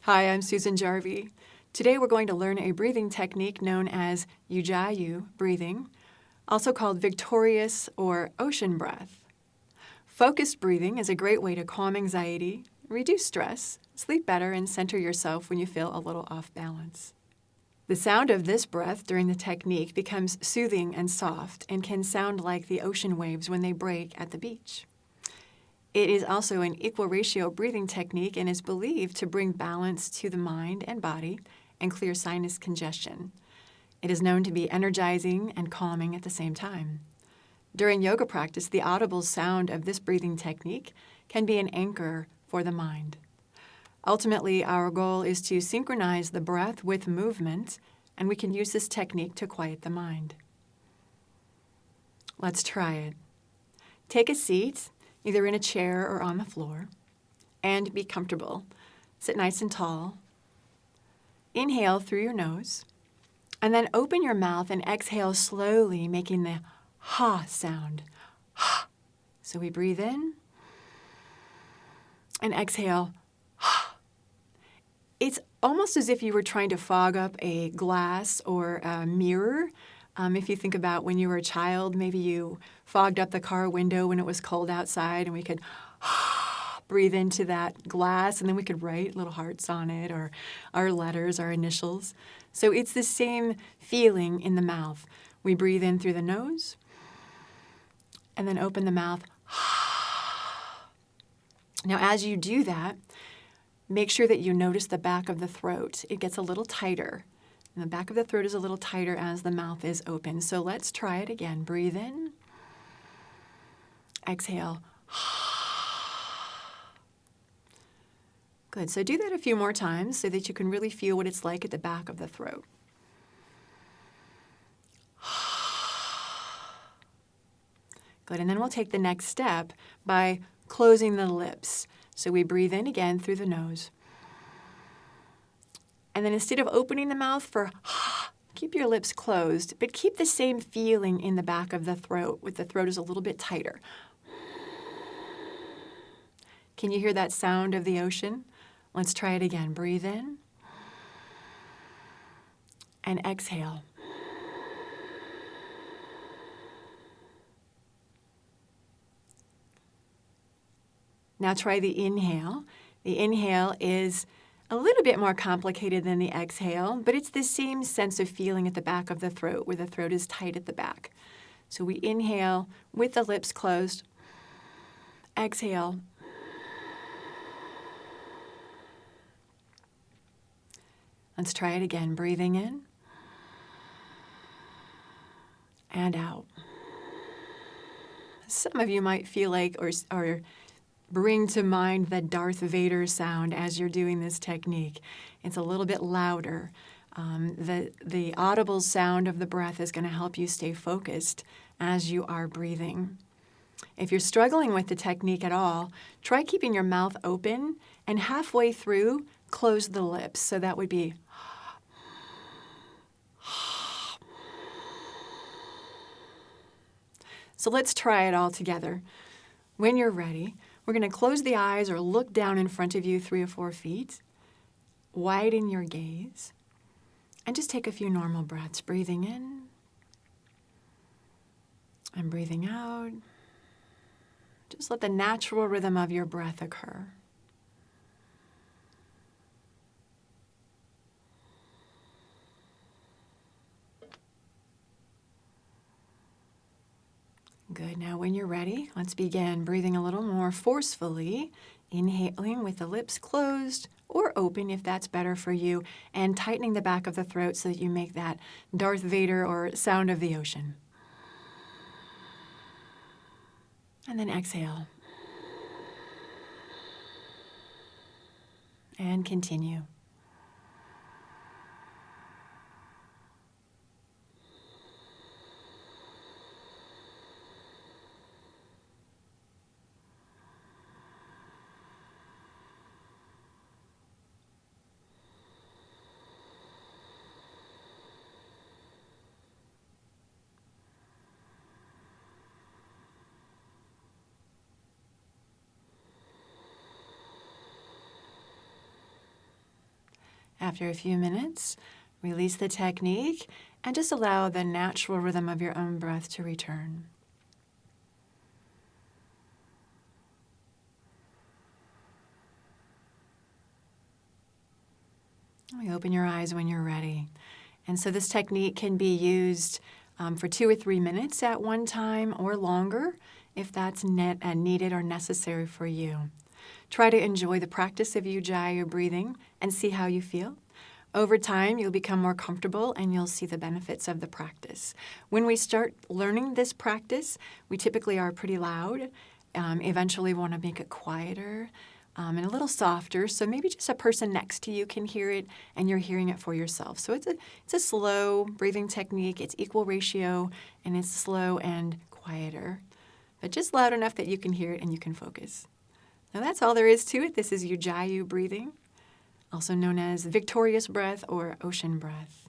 Hi, I'm Susan Jarvie. Today we're going to learn a breathing technique known as Ujjayi breathing, also called victorious or ocean breath. Focused breathing is a great way to calm anxiety, reduce stress, sleep better, and center yourself when you feel a little off balance. The sound of this breath during the technique becomes soothing and soft and can sound like the ocean waves when they break at the beach. It is also an equal ratio breathing technique and is believed to bring balance to the mind and body and clear sinus congestion. It is known to be energizing and calming at the same time. During yoga practice, the audible sound of this breathing technique can be an anchor for the mind. Ultimately, our goal is to synchronize the breath with movement, and we can use this technique to quiet the mind. Let's try it. Take a seat, either in a chair or on the floor, and be comfortable. Sit nice and tall. Inhale through your nose, and then open your mouth and exhale slowly, making the ha sound. Ha. So we breathe in and exhale. Ha. It's almost as if you were trying to fog up a glass or a mirror. If you think about when you were a child, maybe you fogged up the car window when it was cold outside, and we could breathe into that glass, and then we could write little hearts on it, or our letters, our initials. So it's the same feeling in the mouth. We breathe in through the nose, and then open the mouth. Now, as you do that, make sure that you notice the back of the throat. It gets a little tighter. And the back of the throat is a little tighter as the mouth is open. So let's try it again. Breathe in. Exhale. Good. So do that a few more times so that you can really feel what it's like at the back of the throat. Good. And then we'll take the next step by closing the lips. So we breathe in again through the nose. And then instead of opening the mouth for keep your lips closed, but keep the same feeling in the back of the throat, with the throat is a little bit tighter. Can you hear that sound of the ocean? Let's try it again. Breathe in and exhale. Now try the inhale. The inhale is a little bit more complicated than the exhale, but it's the same sense of feeling at the back of the throat, where the throat is tight at the back. So we inhale with the lips closed. Exhale. Let's try it again. Breathing in and out. Some of you might feel like or bring to mind the Darth Vader sound as you're doing this technique. It's a little bit louder. The audible sound of the breath is going to help you stay focused as you are breathing. If you're struggling with the technique at all, try keeping your mouth open and halfway through, close the lips. So that would be So let's try it all together. When you're ready, we're going to close the eyes or look down in front of you 3 or 4 feet. Widen your gaze. And just take a few normal breaths. Breathing in. And breathing out. Just let the natural rhythm of your breath occur. Good. Now when you're ready, let's begin breathing a little more forcefully, inhaling with the lips closed or open if that's better for you, and tightening the back of the throat so that you make that Darth Vader or sound of the ocean. And then exhale. And continue. After a few minutes, release the technique and just allow the natural rhythm of your own breath to return. Open your eyes when you're ready. And so this technique can be used for 2 or 3 minutes at one time or longer if that's needed or necessary for you. Try to enjoy the practice of Ujjayi breathing and see how you feel. Over time, you'll become more comfortable and you'll see the benefits of the practice. When we start learning this practice, we typically are pretty loud. Eventually, we want to make it quieter and a little softer, so maybe just a person next to you can hear it and you're hearing it for yourself. So it's a slow breathing technique. It's equal ratio, and it's slow and quieter, but just loud enough that you can hear it and you can focus. Now that's all there is to it. This is Ujjayi breathing, also known as victorious breath or ocean breath.